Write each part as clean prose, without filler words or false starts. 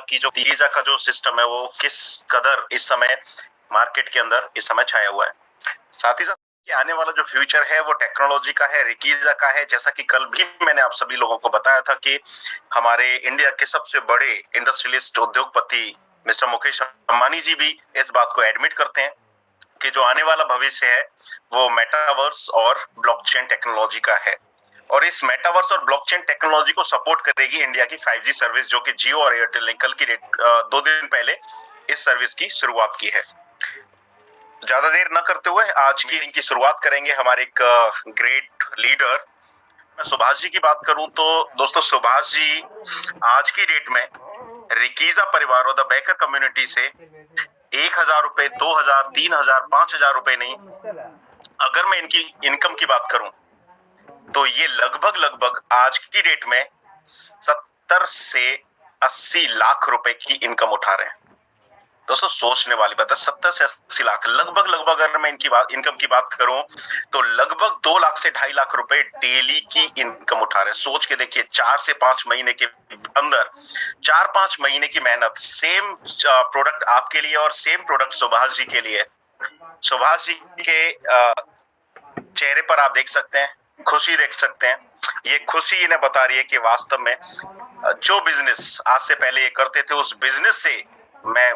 की जो वीजा का जो सिस्टम है वो किस कदर इस समय मार्केट के अंदर इस समय छाया हुआ है। साथ ही साथ कि आने वाला जो फ्यूचर है वो टेक्नोलॉजी का है, रिकीजा का है। जैसा कि कल भी मैंने आप सभी लोगों को बताया था कि हमारे इंडिया के सबसे बड़े इंडस्ट्रियलिस्ट उद्योगपति मिस्टर मुकेश अंबानी जी भी इस बात को एडमिट करते हैं कि जो आने वाला भविष्य है वो मेटावर्स और ब्लॉकचेन टेक्नोलॉजी का है। और इस मेटावर्स और ब्लॉकचेन टेक्नोलॉजी को सपोर्ट करेगी इंडिया की 5G सर्विस, जो कि जियो और एयरटेल ने कल की 2 दिन पहले इस सर्विस की शुरुआत की है। ज्यादा देर न करते हुए आज की इनकी शुरुआत करेंगे हमारे एक ग्रेट लीडर। मैं सुभाष जी की बात करूं तो दोस्तों सुभाष जी आज की डेट में रिकीजा परिवार और द बेकर कम्युनिटी से 1,000 रुपए, 2,000, 3,000, 5,000 रुपए नहीं, अगर मैं इनकी इनकम की बात करूं तो ये लगभग आज की डेट में 70 से 80 लाख रुपए की इनकम उठा रहे हैं। दोस्तों सोचने वाली बात है, 70 से 80 लाख लगभग अगर मैं इनकी इनकम की बात करूं तो लगभग 2 लाख से 2.5 लाख रुपए डेली की इनकम उठा रहे हैं। सोच के देखिए 4 से 5 महीने के अंदर 4-5 महीने की मेहनत, सेम प्रोडक्ट आपके लिए और सेम प्रोडक्ट सुभाष जी के लिए। सुभाष जी के चेहरे पर आप देख सकते हैं, खुशी देख सकते हैं। ये खुशी इन्हें बता रही है कि वास्तव में जो बिजनेस आज से पहले ये करते थे उस बिजनेस से मैं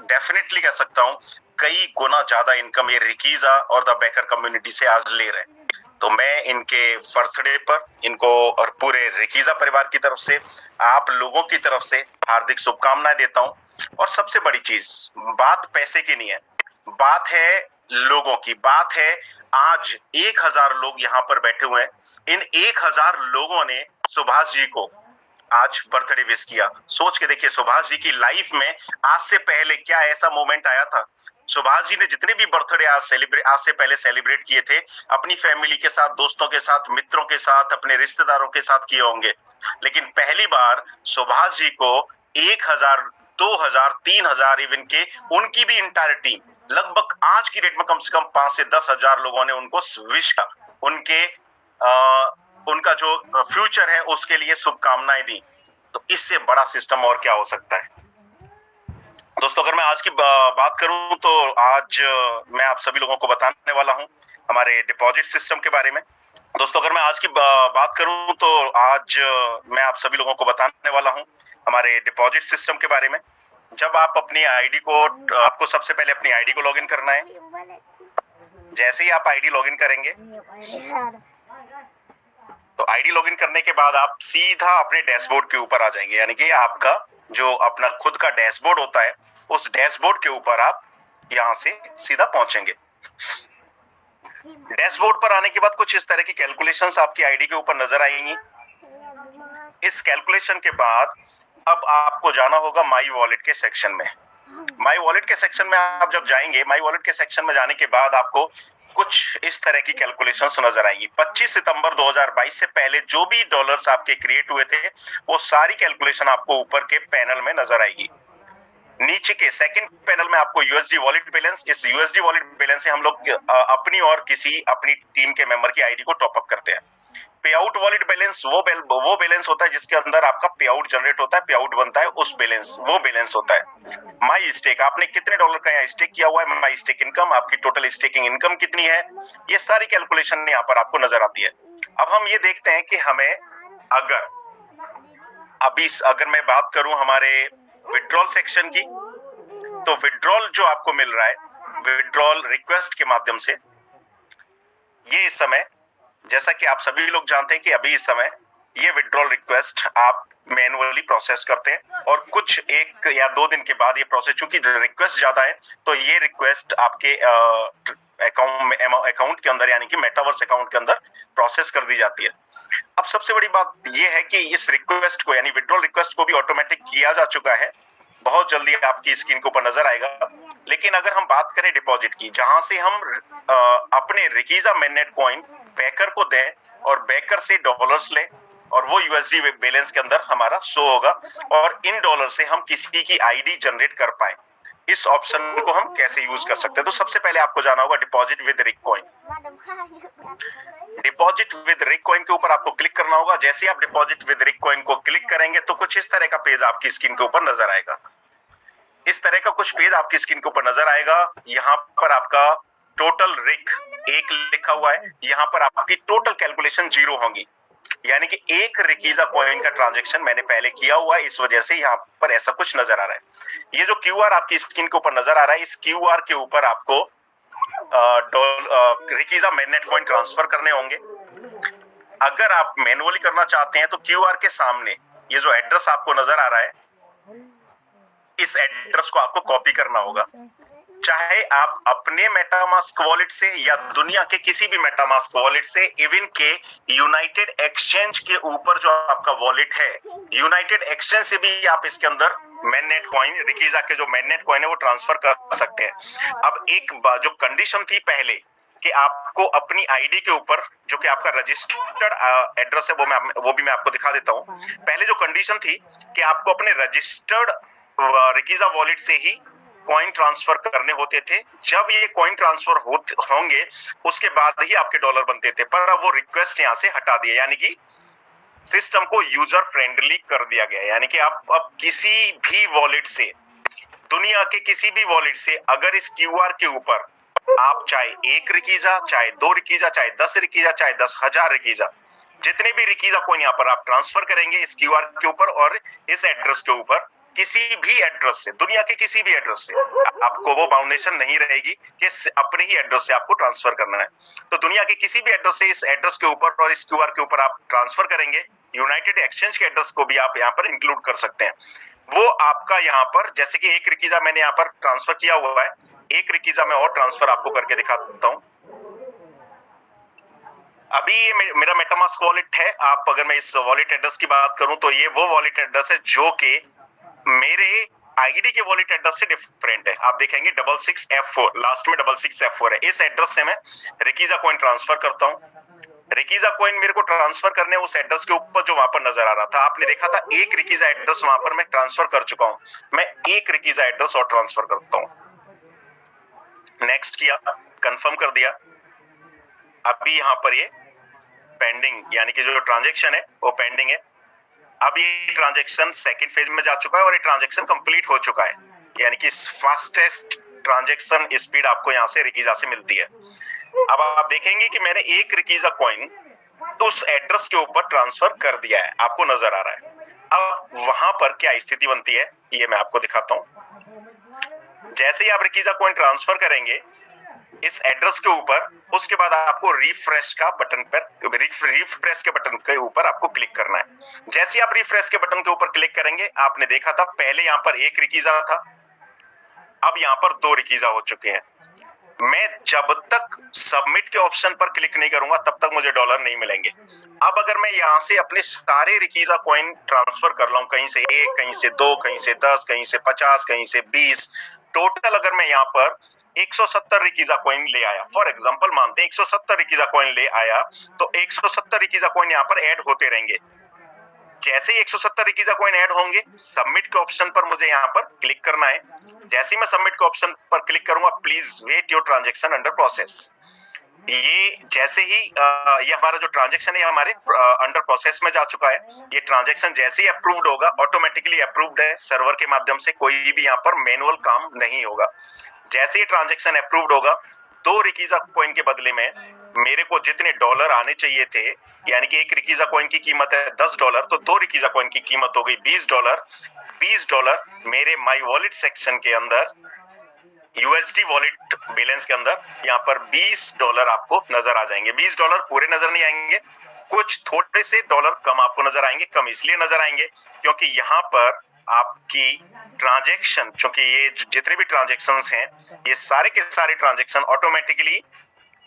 डेफिनेटली कह सकता हूं कई गुना ज्यादा इनकम ये रिकीजा और द बेकर कम्युनिटी से आज ले रहे हैं। तो मैं इनके बर्थडे पर इनको और पूरे रिकीजा परिवार की तरफ से, आप लोगों की तरफ से हार्दिक शुभकामनाएं देता हूं। और सबसे बड़ी चीज, बात पैसे की नहीं है, बात है लोगों की। बात है आज 1,000 लोग यहाँ पर बैठे हुए हैं। इन 1,000 लोगों ने सुभाष जी को आज बर्थडे विश किया। सोच के देखिए सुभाष जी की लाइफ में आज से पहले क्या ऐसा मोमेंट आया था। सुभाष जी ने जितने भी बर्थडे आज से पहले सेलिब्रेट किए थे अपनी फैमिली के साथ, दोस्तों के साथ, मित्रों के साथ, अपने रिश्तेदारों के साथ किए होंगे, लेकिन पहली बार सुभाष जी को 1,000, 2,000, 3,000 इवन के उनकी भी इंटायर टीम, लगभग आज की डेट में कम से कम 5 से 10,000 लोगों ने उनको विश का उनके उनका जो फ्यूचर है उसके लिए शुभकामनाएं दी। तो इससे बड़ा सिस्टम और क्या हो सकता है। दोस्तों अगर मैं आज की बात करूं तो आज मैं आप सभी लोगों को बताने वाला हूं हमारे डिपॉजिट सिस्टम के बारे में। दोस्तों अगर मैं आज की बात करूं तो आज मैं आप सभी लोगों को बताने वाला हूं हमारे डिपॉजिट सिस्टम के बारे में। जब आप अपनी आईडी को, आपको सबसे पहले अपनी आईडी को लॉगिन करना है। जैसे ही आप आईडी लॉगिन करेंगे तो आईडी लॉगिन करने के बाद आप सीधा अपने डैशबोर्ड के ऊपर आ जाएंगे, यानी कि आपका जो अपना खुद का डैशबोर्ड होता है उस डैशबोर्ड के ऊपर आप यहां से सीधा पहुंचेंगे। डैशबोर्ड पर आने के बाद कुछ इस तरह की कैलकुलेशंस आपकी आईडी के ऊपर नजर आएंगी। इस कैलकुलेशन के बाद अब आपको जाना होगा माई वॉलेट के सेक्शन में। माई वॉलेट के सेक्शन में आप जब जाएंगे, माई वॉलेट के सेक्शन में जाने के बाद आपको कुछ इस तरह की कैलकुलेशंस नजर आएंगी। 25 सितंबर 2022 से पहले जो भी डॉलर्स आपके क्रिएट हुए थे वो सारी कैलकुलेशन आपको ऊपर के पैनल में नजर आएगी। नीचे के सेकंड पैनल में आपको यूएसडी वॉलेट बैलेंस, इस यूएसडी वॉलेट बैलेंस से हम लोग अपनी और किसी अपनी टीम के मेंबर की आईडी को टॉप अप करते हैं। पे आउट वॉलेट बैलेंस वो बैलेंस होता है जिसके अंदर आपका पे आउट जनरेट होता है, पे आउट बनता है, उस बैलेंस वो बैलेंस होता है। माई स्टेक, आपने कितने डॉलर का यहाँ स्टेक किया हुआ है, माई स्टेक इनकम, आपकी टोटल स्टेकिंग इनकम कितनी है, ये सारी कैलकुलेशन यहाँ पर आपको नजर आती है। अब हम ये देखते हैं कि हमें अगर मैं बात करूं हमारे विड्रॉल सेक्शन की, तो विड्रॉल जो आपको मिल रहा है विड्रॉल रिक्वेस्ट के माध्यम से, ये इस समय जैसा कि आप सभी लोग जानते हैं कि अभी इस समय ये विड्रॉल रिक्वेस्ट आप मैनुअली प्रोसेस करते हैं और कुछ 1 या 2 दिन के बाद ये प्रोसेस, चूंकि रिक्वेस्ट ज्यादा है तो ये रिक्वेस्ट आपके अकाउंट के अंदर यानी कि मेटावर्स अकाउंट के अंदर प्रोसेस कर दी जाती है। अब सबसे बड़ी बात ये है कि इस रिक्वेस्ट को यानी विड्रॉल रिक्वेस्ट को भी ऑटोमेटिक किया जा चुका है, बहुत जल्दी आपकी स्क्रीन के ऊपर नजर आएगा। लेकिन अगर हम बात करें डिपॉजिट की, जहां से हम अपने रिकीजा मैग्नेट कॉइन बेकर को दें और बेकर से डॉलर्स लें और वो यूएसडी बैलेंस के अंदर हमारा शो होगा और इन डॉलर से हम किसी की आईडी जनरेट कर पाए। इस ऑप्शन को हम कैसे यूज कर सकते हैं। तो सबसे पहले आपको जाना होगा deposit with Rick coin. Deposit with Rick coin के ऊपर आपको क्लिक करना होगा। जैसे आप डिपॉजिट विद रिक कॉइन को क्लिक करेंगे तो कुछ इस तरह का पेज आपकी स्क्रीन के ऊपर नजर आएगा। इस तरह का कुछ पेज आपकी स्क्रीन के ऊपर नजर आएगा। यहाँ पर आपका टोटल रिक 1 लिखा हुआ है। यहाँ पर आपकी टोटल कैलकुलेशन 0 होंगी, यानी कि 1 रिकीजा कॉइन का ट्रांजैक्शन मैंने पहले किया हुआ है, इस वजह से यहाँ पर ऐसा कुछ नजर आ रहा है। ये जो क्यूआर आपकी स्क्रीन के ऊपर नजर आ रहा है, इस क्यूआर के ऊपर आपको रिकीजा मैग्नेट कॉइन ट्रांसफर करने होंगे। अगर आप मैनुअली करना चाहते हैं तो क्यूआर के सामने ये जो एड्रेस आपको नजर आ रहा है, इस एड्रेस को आपको कॉपी करना होगा। चाहे आप अपने मेटामास्क वॉलेट से या दुनिया के किसी भी मेटामास्क वॉलेट से, इवन के यूनाइटेड एक्सचेंज के ऊपर जो आपका वॉलेट है, यूनाइटेड एक्सचेंज से भी आप इसके अंदर मैग्नेट कॉइन, रिकीजा के जो मैग्नेट कॉइन है वो ट्रांसफर कर सकते हैं। अब एक जो कंडीशन थी पहले कि आपको अपनी आईडी के ऊपर, जो कि आपका रजिस्टर्ड एड्रेस है, वो भी मैं आपको दिखा देता हूं। पहले जो कंडीशन थी कि आपको अपने रजिस्टर्ड रिकीजा वॉलेट से ही कॉइन ट्रांसफर करने होते थे। जब ये कॉइन ट्रांसफर होंगे उसके बाद ही आपके डॉलर बनते थे, पर अब वो रिक्वेस्ट यहां से हटा दिया, यानी कि सिस्टम को यूजर फ्रेंडली कर दिया गया। यानी कि आप अब किसी भी वॉलेट से, दुनिया के किसी भी वॉलेट से, अगर इस क्यूआर के ऊपर आप चाहे 1 रिकीजा, चाहे 2 रिकीजा, चाहे 10 रिकीजा, चाहे 10,000 रिकीजा, जितने भी रिकीजा कॉइन यहाँ पर आप ट्रांसफर करेंगे इस क्यूआर के ऊपर और इस एड्रेस के ऊपर, किसी भी एड्रेस से, दुनिया के किसी भी एड्रेस से, आपको वो बाउंडेशन नहीं रहेगी कि अपने ही एड्रेस से आपको ट्रांसफर करना है। तो दुनिया के किसी भी एड्रेस से इस एड्रेस के ऊपर और इस क्यूआर के ऊपर आप ट्रांसफर करेंगे। यूनाइटेड एक्सचेंज के एड्रेस को भी आप यहाँ पर इंक्लूड कर सकते हैं। वो आपका यहाँ पर, जैसे कि 1 रिकीजा मैंने यहाँ पर ट्रांसफर किया हुआ है, 1 रिकीजा मैं और ट्रांसफर आपको करके दिखाता हूँ। अभी ये मेरा मेटामास्क वॉलेट है। आप अगर मैं इस वॉलेट एड्रेस की बात करूं तो ये वो वॉलेट एड्रेस है जो कि मेरे आईडी के वॉलेट एड्रेस से डिफरेंट है। आप देखेंगे 66F4, लास्ट में 66F4 है। इस एड्रेस से मैं रिकीजा कॉइन ट्रांसफर करता हूं। रिकीजा कॉइन मेरे को ट्रांसफर करने उस एड्रेस के ऊपर जो वहां पर नजर आ रहा था, आपने देखा था 1 रिकीजा एड्रेस वहां पर मैं ट्रांसफर कर चुका हूं। मैं 1 रिकीजा एड्रेस और ट्रांसफर करता हूं। नेक्स्ट किया, कंफर्म कर दिया। अभी यहाँ पर ये पेंडिंग, यानी कि जो ट्रांजैक्शन है वो पेंडिंग है। अब ये ट्रांजैक्शन सेकंड फेज में जा चुका है और ये ट्रांजैक्शन कंप्लीट हो चुका है, यानी कि फास्टेस्ट ट्रांजैक्शन स्पीड आपको यहाँ से रिकीजा से मिलती है। अब आप देखेंगे कि मैंने 1 रिकीजा कॉइन उस एड्रेस के ऊपर ट्रांसफर कर दिया है, आपको नजर आ रहा है। अब वहां पर क्या स्थिति बनती है ये मैं आपको दिखाता हूं। जैसे ही आप रिकीजा कॉइन ट्रांसफर करेंगे इस एड्रेस के ऊपर, उसके बाद आपको रिफ्रेश का बटन पर, रिफ्रेश के बटन के ऊपर आपको क्लिक करना है। जैसे आप रिफ्रेश के बटन के ऊपर क्लिक करेंगे, आपने देखा था पहले यहाँ पर 1 रिकीजा था, अब यहाँ पर 2 रिकीजा हो चुके हैं। मैं जब तक सबमिट के ऑप्शन पर क्लिक नहीं करूंगा तब तक मुझे डॉलर नहीं मिलेंगे। अब अगर मैं यहाँ से अपने सारे रिकीजा कॉइन ट्रांसफर कर रहा हूं, कहीं से 1, कहीं से 2, कहीं से 10, कहीं से 50, कहीं से 20, टोटल अगर मैं यहाँ पर 170 रिकीजा कॉइन ले आया, फॉर एग्जांपल मानते हैं 170 रिकीजा कॉइन ले आया, तो 170 रिकीजा कॉइन यहाँ पर ऐड होते रहेंगे। जैसे ही 170 रिकीजा कॉइन ऐड होंगे, सबमिट के ऑप्शन पर मुझे यहाँ पर क्लिक करना है। जैसे ही मैं सबमिट के ऑप्शन पर क्लिक करूंगा, please wait your transaction under process. ये जैसे ही ये हमारा जो ट्रांजैक्शन है हमारे अंडर प्रोसेस में जा चुका है। ये ट्रांजैक्शन जैसे ही अप्रूव्ड होगा, ऑटोमेटिकली अप्रूव्ड है, सर्वर के माध्यम से कोई भी यहाँ पर मैनुअल काम नहीं होगा। जैसे ही ट्रांजैक्शन अप्रूव्ड होगा, 2 रिकीजा कॉइन के बदले में मेरे को जितने डॉलर आने चाहिए थे, यानी कि 1 रिकीजा कॉइन की कीमत है $10, तो 2 रिकीजा कॉइन की कीमत हो गई $20। $20 मेरे माई वॉलेट सेक्शन के अंदर, यूएसडी वॉलेट बैलेंस के अंदर यहाँ पर $20 आपको नजर आ जाएंगे। $20 पूरे नजर नहीं आएंगे, कुछ थोड़े से डॉलर कम आपको नजर आएंगे। कम इसलिए नजर आएंगे क्योंकि यहाँ पर आपकी ट्रांजैक्शन, चूंकि ये जितने भी ट्रांजैक्शंस हैं, ये सारे के सारे ट्रांजैक्शन ऑटोमेटिकली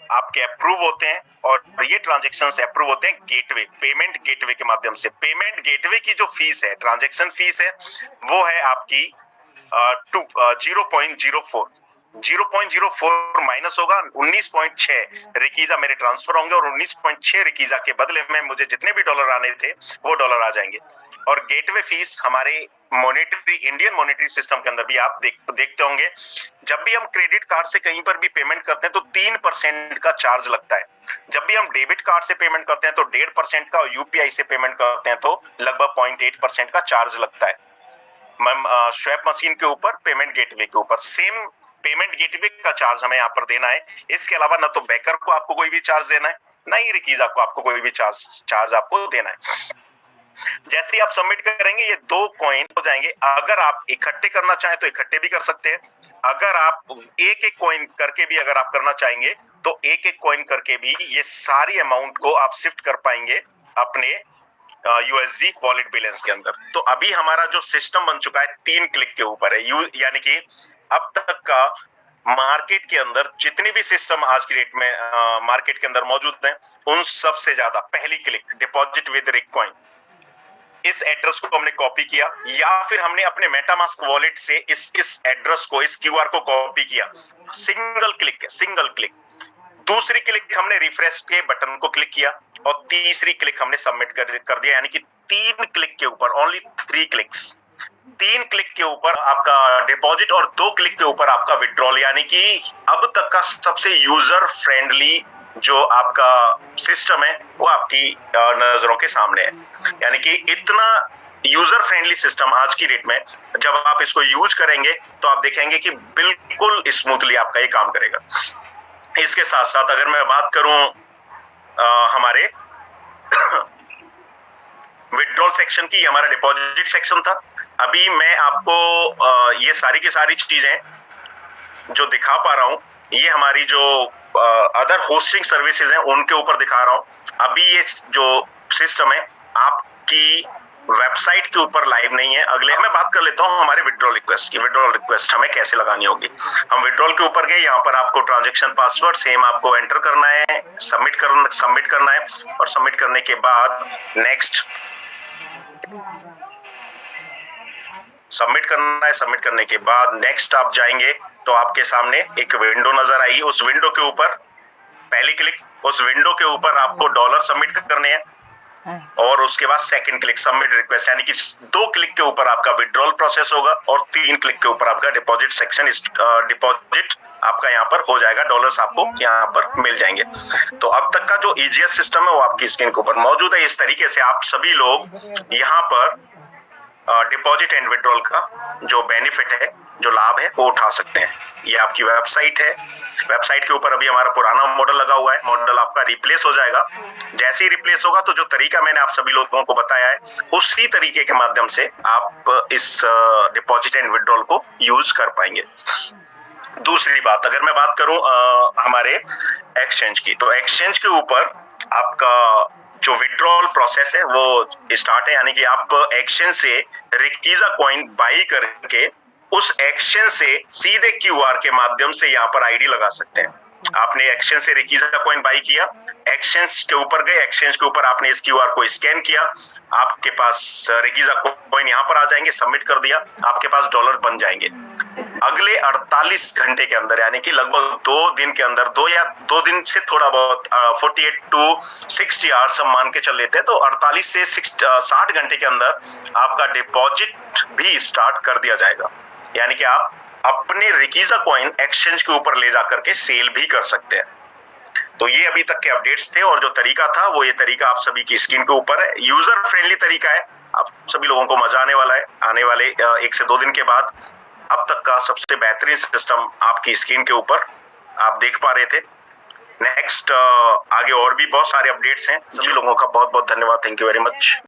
आपके अप्रूव होते हैं, और ये ट्रांजैक्शंस अप्रूव होते हैं गेटवे, पेमेंट गेटवे के माध्यम से। पेमेंट गेटवे की जो फीस है, ट्रांजैक्शन फीस है, वो है आपकी 0.04 माइनस होगा 19.6 रिकीजा मेरे ट्रांसफर होंगे, और 19.6 रिकीजा के बदले में मुझे जितने भी डॉलर आने थे वो डॉलर आ जाएंगे। और गेटवे फीस हमारे इंडियन मॉनेटरी सिस्टम के अंदर भी आप देखते होंगे, जब भी हम क्रेडिट कार्ड से कहीं पर भी पेमेंट करते हैं तो 3% का चार्ज लगता है। जब भी हम डेबिट कार्ड से पेमेंट करते हैं तो 1.5% का, और यूपीआई से पेमेंट करते हैं तो लगभग 0.8% का चार्ज लगता है। स्वैप मशीन के ऊपर, पेमेंट गेटवे के ऊपर सेम पेमेंट गेटवे का चार्ज हमें यहाँ पर देना है। इसके अलावा ना तो बैकर को आपको कोई भी चार्ज देना है, ना ही रिकीजा को आपको कोई भी चार्ज आपको देना है। जैसे ही आप सबमिट करेंगे ये 2 कॉइन हो जाएंगे। अगर आप इकट्ठे करना चाहें तो इकट्ठे भी कर सकते हैं। अगर आप एक एक कॉइन करके भी अगर आप करना चाहेंगे तो एक एक कॉइन करके भी ये सारी अमाउंट को आप शिफ्ट कर पाएंगे अपने यूएसडी वॉलेट बैलेंस के अंदर। तो अभी हमारा जो सिस्टम बन चुका है 3 क्लिक के ऊपर है, यानी कि अब तक का मार्केट के अंदर जितने भी सिस्टम आज की डेट में मार्केट के अंदर मौजूद हैं, उन सबसे ज्यादा पहली click deposit with Rick coin, इस एड्रेस को हमने कॉपी किया या फिर हमने अपने मेटामास्क वॉलेट से इस एड्रेस को, इस क्यूआर को कॉपी किया, सिंगल क्लिक। दूसरी क्लिक हमने रिफ्रेश के बटन को क्लिक किया और तीसरी क्लिक हमने सबमिट कर दिया, यानी कि 3 क्लिक के ऊपर, ओनली 3 क्लिक्स, 3 क्लिक के ऊपर आपका डिपॉजिट और 2 क्लिक के ऊपर आपका विड्रॉल, यानी कि अब तक का सबसे यूजर फ्रेंडली जो आपका सिस्टम है वो आपकी नजरों के सामने है। यानी कि इतना यूजर फ्रेंडली सिस्टम आज की डेट में जब आप इसको यूज करेंगे तो आप देखेंगे कि बिल्कुल स्मूथली आपका ये काम करेगा। इसके साथ साथ अगर मैं बात करूं हमारे विड्रॉल सेक्शन की, हमारा डिपॉजिट सेक्शन था। अभी मैं आपको ये सारी की सारी चीजें जो दिखा पा रहा हूं, ये हमारी जो अदर होस्टिंग सर्विसेज हैं उनके ऊपर दिखा रहा हूं। अभी ये जो सिस्टम है आपकी वेबसाइट के ऊपर लाइव नहीं है। अगले मैं बात कर लेता हूं हमारे विड्रॉल रिक्वेस्ट की। विड्रॉल रिक्वेस्ट हमें कैसे लगानी होगी। हम विड्रॉल के ऊपर गए, यहाँ पर आपको ट्रांजैक्शन पासवर्ड सेम आपको एंटर करना है, सबमिट करना है, और सबमिट करने के बाद नेक्स्ट सबमिट करना है। सबमिट करने के बाद नेक्स्ट आप जाएंगे तो आपके सामने एक विंडो नजर आएगी। उस विंडो के ऊपर पहली क्लिक, उस विंडो के ऊपर आपको डॉलर सबमिट करने हैं और उसके बाद सेकंड क्लिक सबमिट रिक्वेस्ट, यानी कि 2 क्लिक के ऊपर आपका विड्रॉल प्रोसेस होगा और 3 क्लिक के ऊपर आपका डिपॉजिट सेक्शन, डिपॉजिट आपका यहाँ पर हो जाएगा, डॉलर्स आपको यहाँ पर मिल जाएंगे। तो अब तक का जो ईजीएस सिस्टम है वो आपकी स्क्रीन के ऊपर मौजूद है। इस तरीके से आप सभी लोग यहाँ पर डिपॉजिट एंड विड्रॉल का जो बेनिफिट है, जो लाभ है, वो उठा सकते हैं। ये आपकी वेबसाइट है। वेबसाइट के ऊपर अभी हमारा पुराना मॉडल लगा हुआ है। मॉडल आपका रिप्लेस हो जाएगा। जैसे ही रिप्लेस होगा तो जो तरीका मैंने आप सभी लोगों को बताया है उसी तरीके के माध्यम से आप इस डिपॉजिट एंड विड्रॉल को यूज कर पाएंगे। दूसरी बात, अगर मैं बात करूं हमारे एक्सचेंज की, तो एक्सचेंज के ऊपर आपका जो विड्रॉल प्रोसेस है वो स्टार्ट है, यानी कि आप एक्सचेंज से रिकीजा कॉइन बाई करके उस एक्सचेंज से सीधे क्यूआर के माध्यम से यहाँ पर आईडी लगा सकते हैं। आपने एक्सचेंज से रिकीजा कॉइन बाई किया, एक्सचेंज के ऊपर गए, एक्सचेंज के ऊपर आपने इस क्यूआर को स्कैन किया, आपके पास रिकीजा कॉइन यहाँ पर आ जाएंगे, सबमिट कर दिया, आपके पास डॉलर बन जाएंगे। अगले 48 घंटे के अंदर, यानी कि लगभग 2 दिन के अंदर, 2 दिन से थोड़ा बहुत 48 to 60 आवर्स हम मान के चल लेते हैं, तो 48 से 60 घंटे के अंदर आपका डिपॉजिट भी स्टार्ट कर दिया जाएगा। यानी कि आप अपने रिकीजा कॉइन एक्सचेंज के ऊपर ले जाकर के सेल भी कर सकते हैं। तो ये अभी तक के अपडेट्स थे और जो तरीका था वो ये तरीका आप सभी की स्क्रीन के ऊपर है। यूजर फ्रेंडली तरीका है, आप सभी लोगों को मजा आने वाला है। आने वाले 1 से 2 दिन के बाद अब तक का सबसे बेहतरीन सिस्टम आपकी स्क्रीन के ऊपर आप देख पा रहे थे। नेक्स्ट आगे और भी बहुत सारे अपडेट्स हैं। सभी लोगों का बहुत बहुत धन्यवाद। Thank you very much.